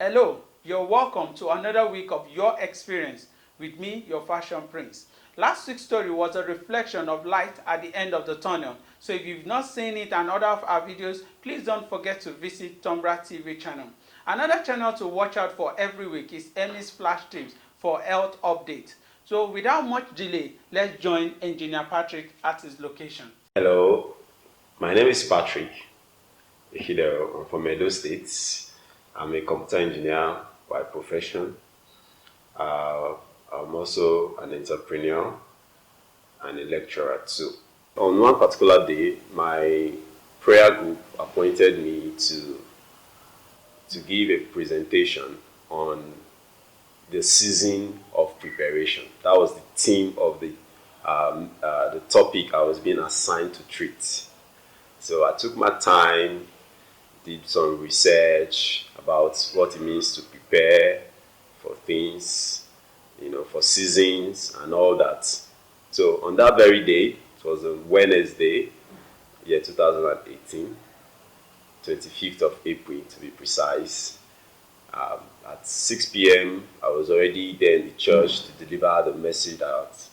Hello, you're welcome to another week of your experience with me, your fashion prince. Last week's story was a reflection of light at the end of the tunnel. So if you've not seen it and other of our videos, please don't forget to visit Tombra TV channel. Another channel to watch out for every week is Emmy's Flash Tips for health updates. So without much delay, let's join Engineer Patrick at his location. Hello, my name is Patrick Ihidero. I'm from Edo State. I'm a computer engineer by profession. I'm also an entrepreneur and a lecturer too. On one particular day, my prayer group appointed me to give a presentation on the season of preparation. That was the theme of the topic I was being assigned to treat. So I took my time, did some research about what it means to prepare for things, for seasons and all that. So on that very day, it was a Wednesday, year 2018, 25th of April to be precise. At 6 p.m., I was already there in the church to deliver the message that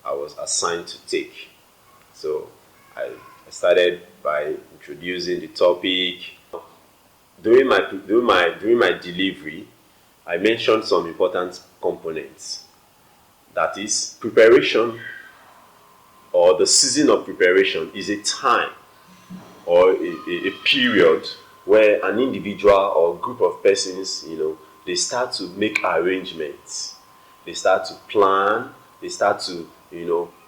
I was assigned to take. So I started by introducing the topic. During my delivery, I mentioned some important components. That is, preparation or the season of preparation is a time or a period where an individual or group of persons, they start to make arrangements. They start to plan. They start to,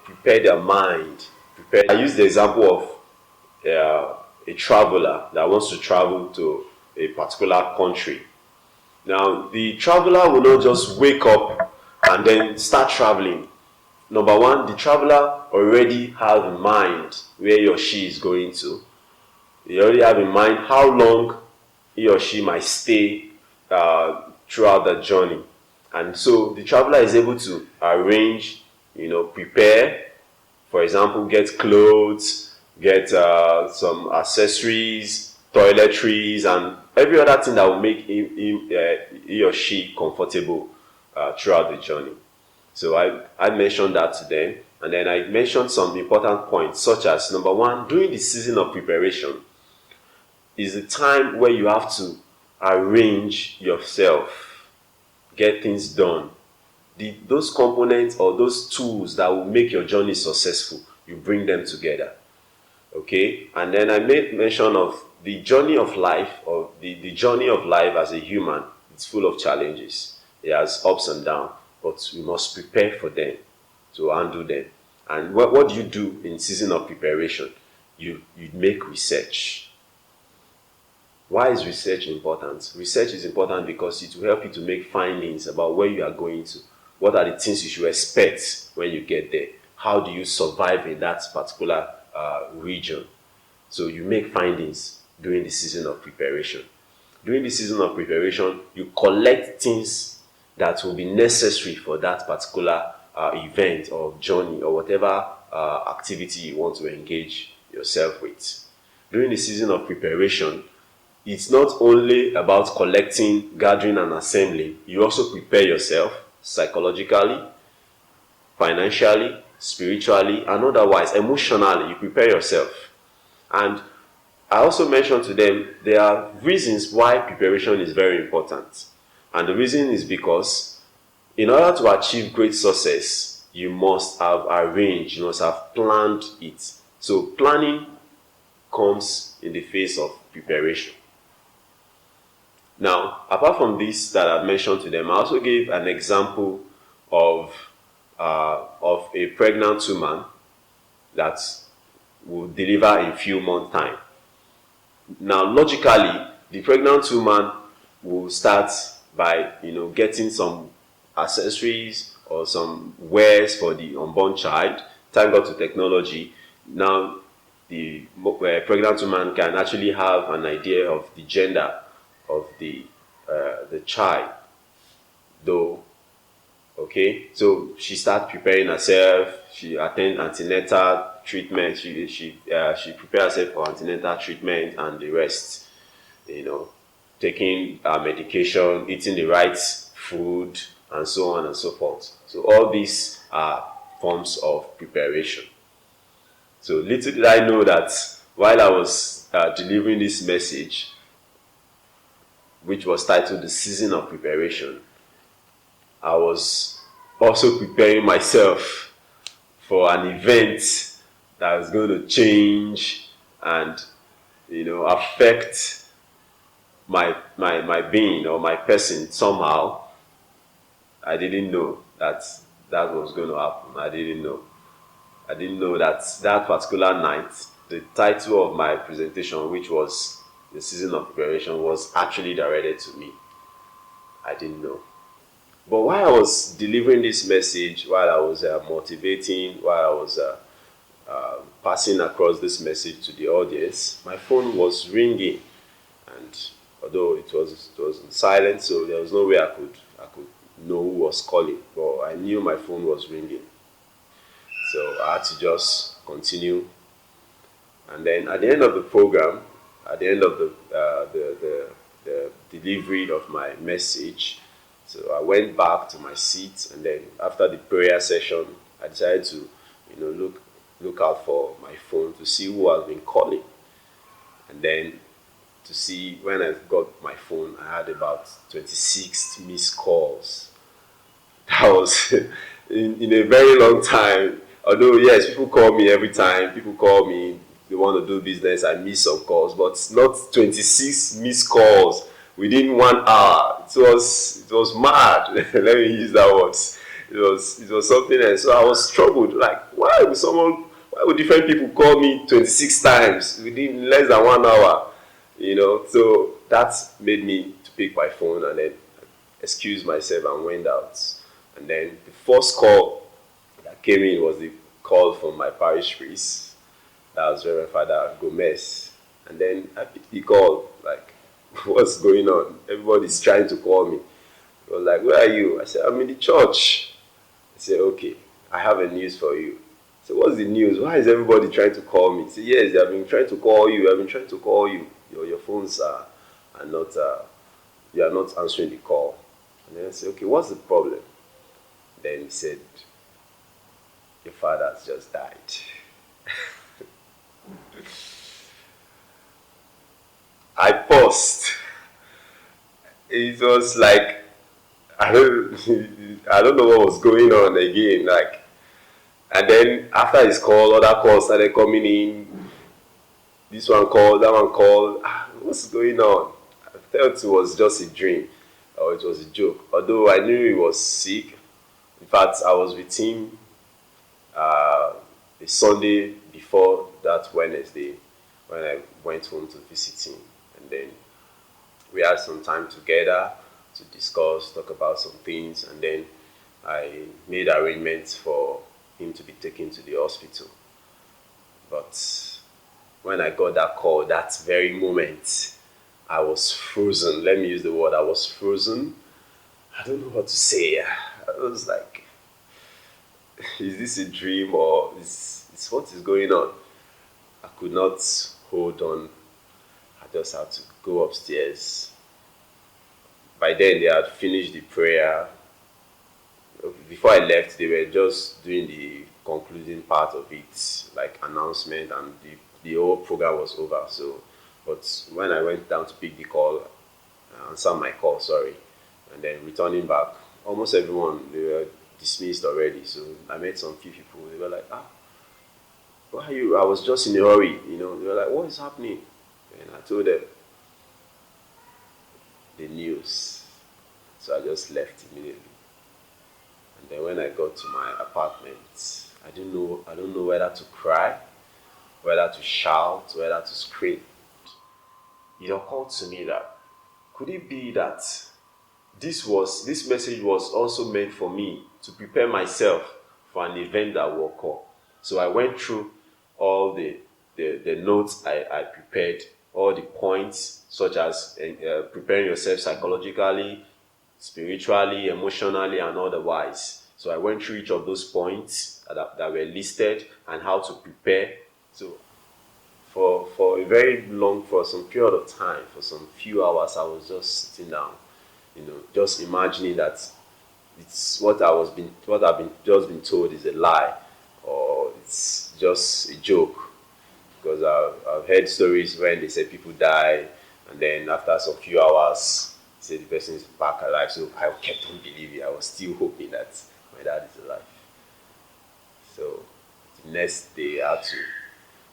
prepare their mind. I use the example of a traveler that wants to travel to a particular country. Now, the traveler will not just wake up and then start traveling. Number one, the traveler already has in mind where he or she is going to. They already have in mind how long he or she might stay throughout the journey. And so the traveler is able to arrange, prepare, for example, get clothes, get some accessories, toiletries, and every other thing that will make he or she comfortable throughout the journey. So I mentioned that to them, and then I mentioned some important points, such as, number one, during the season of preparation is the time where you have to arrange yourself, get things done. Those components or those tools that will make your journey successful, you bring them together. Okay? And then I made mention of the journey of life, or the journey of life as a human. It's full of challenges. It has ups and downs, but we must prepare for them to handle them. And what do you do in season of preparation? You make research. Why is research important? Research is important because it will help you to make findings about where you are going to. What are the things you should expect when you get there? How do you survive in that particular region? So you make findings during the season of preparation. During the season of preparation, you collect things that will be necessary for that particular event or journey or whatever activity you want to engage yourself with. During the season of preparation, it's not only about collecting, gathering, and assembling. You also prepare yourself psychologically, financially, spiritually, and otherwise, emotionally. You prepare yourself. And I also mentioned to them there are reasons why preparation is very important. And the reason is because in order to achieve great success, you must have arranged, you must have planned it. So planning comes in the phase of preparation. Now, apart from this that I've mentioned to them, I also gave an example of a pregnant woman that will deliver in few months' time. Now, logically, the pregnant woman will start by getting some accessories or some wares for the unborn child. Thank God to technology. Now, the pregnant woman can actually have an idea of the gender of the child, though. Okay, so she starts preparing herself. She attends antenatal treatment. She prepares herself for antenatal treatment and the rest. taking medication, eating the right food, and so on and so forth. So all these are forms of preparation. So little did I know that while I was delivering this message, which was titled The Season of Preparation, I was also preparing myself for an event that was going to change and affect my being or my person somehow. I didn't know that that was going to happen. I didn't know that that particular night, the title of my presentation, which was The Season of Preparation, was actually directed to me. I didn't know. But while I was delivering this message, while I was motivating, while I was passing across this message to the audience, my phone was ringing, and although it was in silent, so there was no way I could know who was calling. But I knew my phone was ringing, so I had to just continue. And then at the end of the program, at the end of the delivery of my message, so I went back to my seat, and then after the prayer session, I decided to, look out for my phone to see who has been calling, and then to see when I got my phone, I had about 26 missed calls. That was in a very long time. Although yes, people call me every time. People call me. They want to do business. I miss some calls, but not 26 missed calls within 1 hour. It was mad. Let me use that word. It was something else. So I was troubled. Like, why would different people call me 26 times within less than 1 hour? So that made me to pick my phone and then excuse myself and went out. And then the first call that came in was the call from my parish priest. That was Reverend Father Gomez. And then I picked the call, like, what's going on? Everybody's trying to call me. He was like, where are you? I said, I'm in the church. He said, okay, I have a news for you. I said, what's the news? Why is everybody trying to call me? He said, yes, they have been trying to call you. I've been trying to call you. Your phones are not, you are not answering the call. And then I said, okay, what's the problem? Then he said, your father has just died. I paused. It was like, I don't know what was going on again. Like, and then after his call, other calls started coming in. This one called, that one called. What's going on? I felt it was just a dream, or it was a joke. Although I knew he was sick. In fact, I was with him a Sunday before that Wednesday when I went home to visit him. And then we had some time together to discuss, talk about some things, and then I made arrangements for him to be taken to the hospital. But when I got that call, that very moment, I was frozen. Let me use the word, I was frozen. I don't know what to say. I was like, is this a dream or is what is going on? I could not hold on. I just had to go upstairs. By then, they had finished the prayer. Before I left, they were just doing the concluding part of it, like announcement, and the whole program was over. So, but when I went down to pick the call, answer my call, sorry, and then returning back, almost everyone, they were dismissed already. So I met some few people. They were like, why are you? I was just in a hurry, They were like, what is happening? And I told them the news. So I just left immediately. And then when I got to my apartment, I don't know whether to cry, whether to shout, whether to scream. It occurred to me that could it be that this message was also meant for me to prepare myself for an event that will occur. So I went through all the notes I prepared, all the points, such as preparing yourself psychologically, spiritually, emotionally, and otherwise. So I went through each of those points that were listed and how to prepare. So for a very long, for some period of time, for some few hours, I was just sitting down, just imagining that it's what I've been just been told is a lie, or it's just a joke. Because I've heard stories when they say people die, and then after some few hours, say the person is back alive. So I kept on believing. I was still hoping that my dad is alive. So the next day, I had to.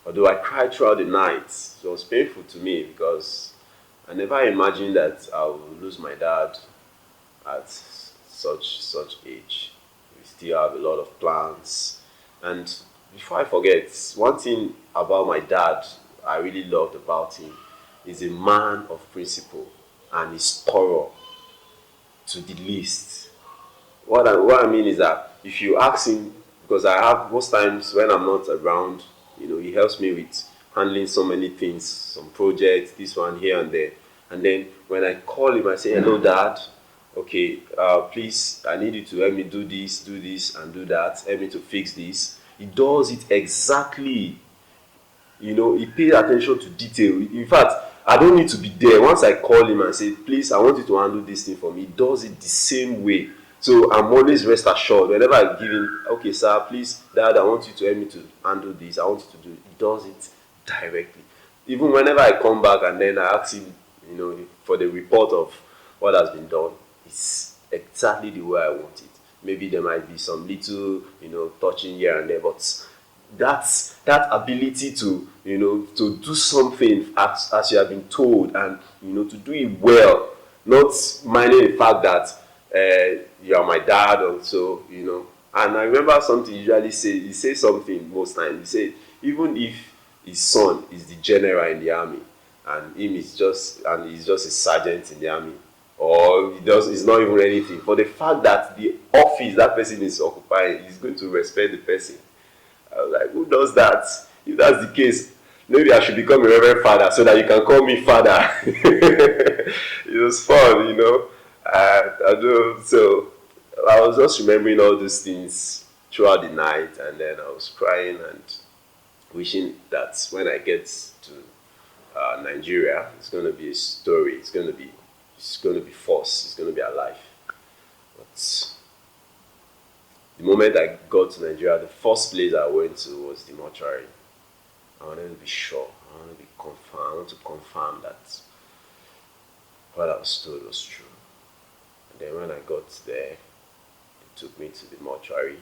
Although I cried throughout the night, it was painful to me because I never imagined that I would lose my dad at such age. We still have a lot of plans. And before I forget, one thing about my dad I really loved about him is a man of principle and he's thorough to the least. What I mean is that if you ask him, because I have most times when I'm not around, he helps me with handling so many things, some projects, this one here and there. And then when I call him, I say, "Hello, Dad. Okay, please, I need you to help me do this, and do that. Help me to fix this." He does it exactly. He pays attention to detail. In fact, I don't need to be there. Once I call him and say, "Please, I want you to handle this thing for me," he does it the same way. So I'm always rest assured. Whenever I give him, "Okay, sir, please, Dad, I want you to help me to handle this. I want you to do it." He does it directly. Even whenever I come back and then I ask him, for the report of what has been done, it's exactly the way I want it. Maybe there might be some little, touching here and there, but that ability to to do something as you have been told, and to do it well, not minding the fact that you are my dad also, and I remember something he usually say. He says something most times. He said even if his son is the general in the army and he's just a sergeant in the army, or he's not even anything, for the fact that the office that person is occupying, he's going to respect the person. I was like, who does that? If that's the case, maybe I should become a reverend father so that you can call me father. It was fun. I do. So I was just remembering all these things throughout the night, and then I was crying and wishing that when I get to Nigeria, it's going to be a story. It's going to be force. It's going to be alive. But the moment I got to Nigeria, the first place I went to was the mortuary. I wanted to be sure. I wanted to be confirmed. I want to confirm that what I was told was true. And then when I got there, it took me to the mortuary,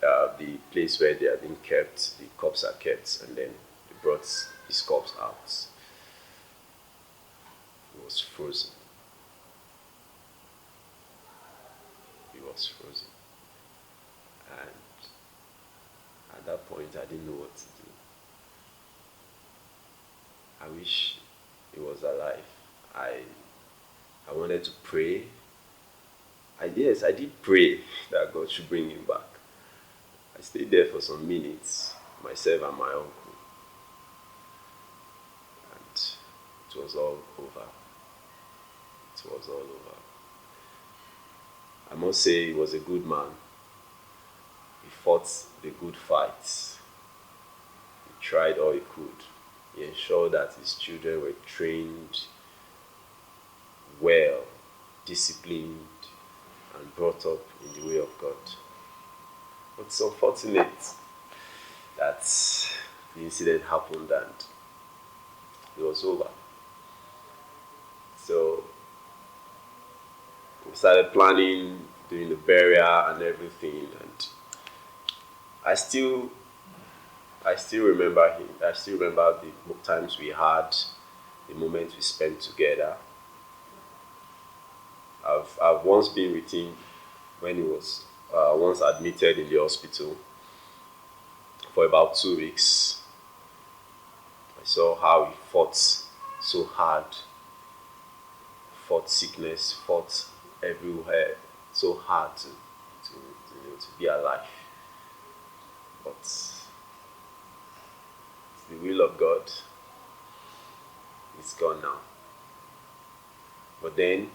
the place where they are being kept, the corpses are kept, and then they brought his corpse out. It was frozen. It was frozen. And at that point, I didn't know what to do. I wish he was alive. I wanted to pray. I did pray that God should bring him back. I stayed there for some minutes, myself and my uncle. And it was all over. It was all over. I must say he was a good man. He fought the good fights. He tried all he could. He ensured that his children were trained well, disciplined, and brought up in the way of God. But it's unfortunate that the incident happened and it was over. So we started planning, doing the burial and everything, and I still remember him. I still remember the times we had, the moments we spent together. I've once been with him when he was once admitted in the hospital for about 2 weeks. I saw how he fought so hard, fought sickness, fought everywhere so hard to be alive. But it's the will of God. It's gone now. But then,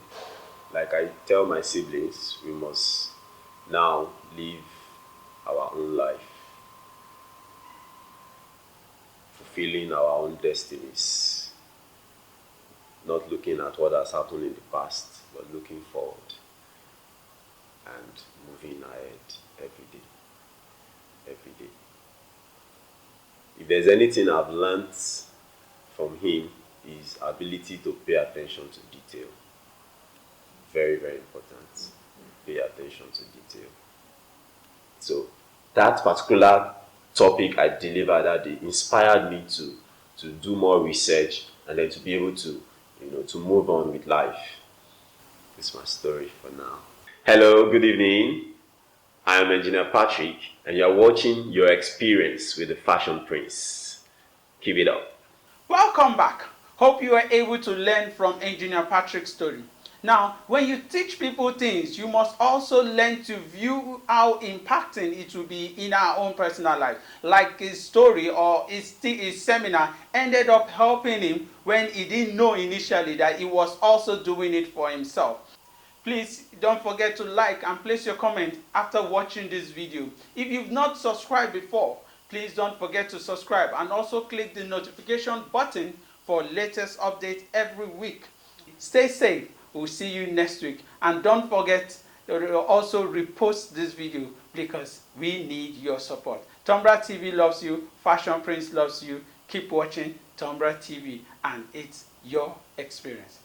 like I tell my siblings, we must now live our own life, fulfilling our own destinies, not looking at what has happened in the past, but looking forward and moving ahead every day. Every day. If there's anything I've learned from him, is ability to pay attention to detail. Very, very important. Pay attention to detail. So that particular topic I delivered that day inspired me to do more research and then to be able to, to move on with life. This is my story for now. Hello, good evening. I am Engineer Patrick, and you're watching Your Experience with the Fashion Prince. Keep it up. Welcome back. Hope you were able to learn from Engineer Patrick's story. Now, when you teach people things, you must also learn to view how impacting it will be in our own personal life. Like his story or his seminar ended up helping him when he didn't know initially that he was also doing it for himself. Please don't forget to like and place your comment after watching this video. If you've not subscribed before, please don't forget to subscribe and also click the notification button for latest updates every week. Stay safe. We'll see you next week. And don't forget to also repost this video because we need your support. Tombra TV loves you. Fashion Prince loves you. Keep watching Tombra TV and it's your experience.